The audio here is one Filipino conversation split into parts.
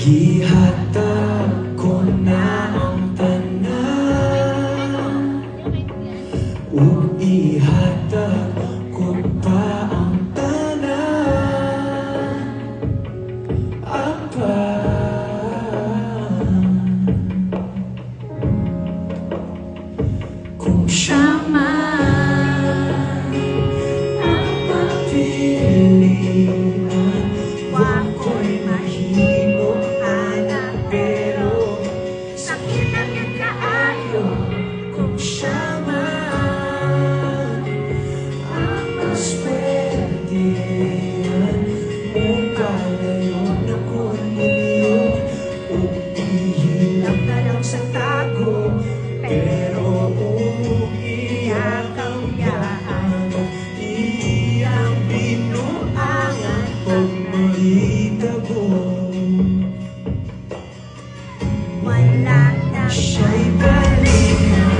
Gihatag ko na ang tanan, ug ihatag ko pa ang tanan. Apa kung siya man ang papilian, wako'y mahimo anak, pero sakit ang kaayo kung siya man ang maswertihan. Mupalayo na ko ninyo, ug ihilak na lang sa tago, pero iyang kauyaan, iyang binuangan pag mahitabo. Wala na siya'y balikan.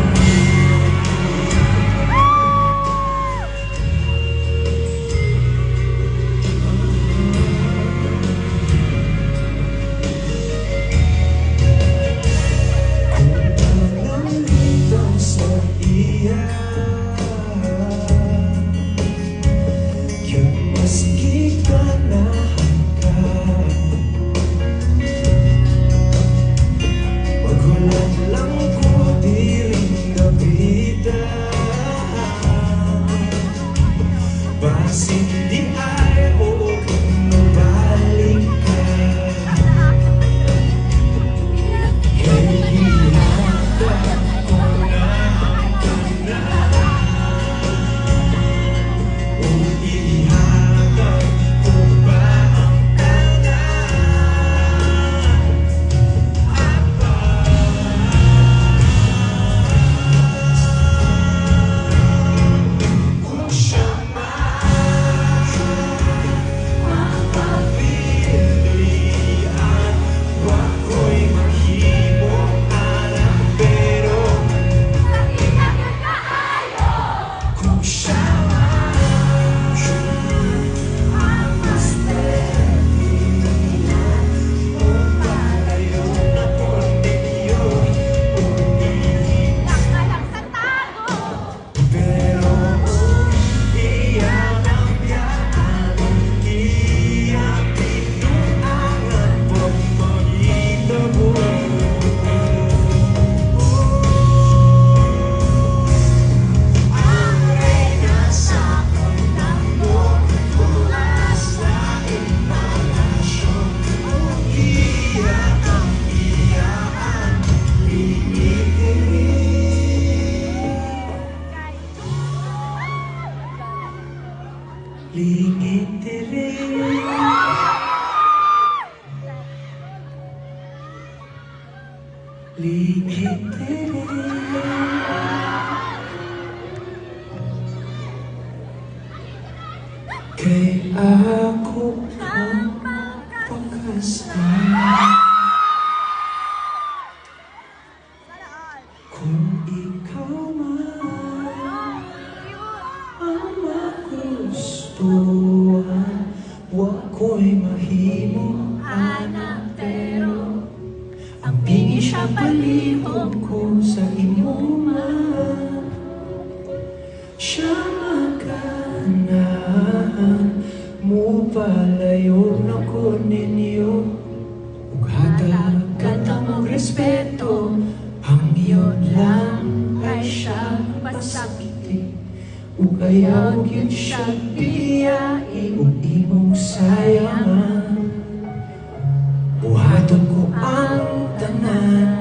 Maski ganahan ka, magulat lang ko diring gabitan. Basin di ay o kung nabalik ka, kay ihatag ko na ang tanan, ug ihatag ko pa ang tanan. Apa kung siya man ang papilian, wako'y mahimo anak, pero kung siya man ang maswertihan, mupalayo na ko ninyo, ug ihilak na lang sa tago, pero iyang ang biyaan, iyang binuangan pag mahitabo. Ang reyna sa kontakto, bukas na impalasyon, ug iyak ang iyaan, lingit diri. Lingit diri. Kay ako ang pagkasa, kung ikaw man ang magustuhan, wako'y mahimo anak, pero ang pingi siya palihog ko sa imo man. Siya maganahan, mupalayo na ko ninyo, ug hatag kanta mong respeto, ang iyon lang ay siya pasakiti, ug ayaw yun siya biyai, ug imong sayangan. Buhaton ko ang tanan,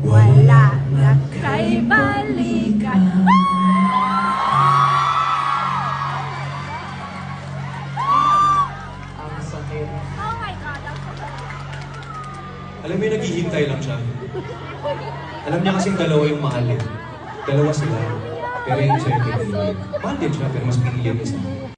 wala na kay balikan. Ang sakit. Oh my God, ang sakit. Alam mo yung naghihintay lang siya. Alam niya kasing dalawa yung mahalin. Dalawa sila. Pero yung siya yung pinili. Mahal din siya, pero mas pinili niya isa.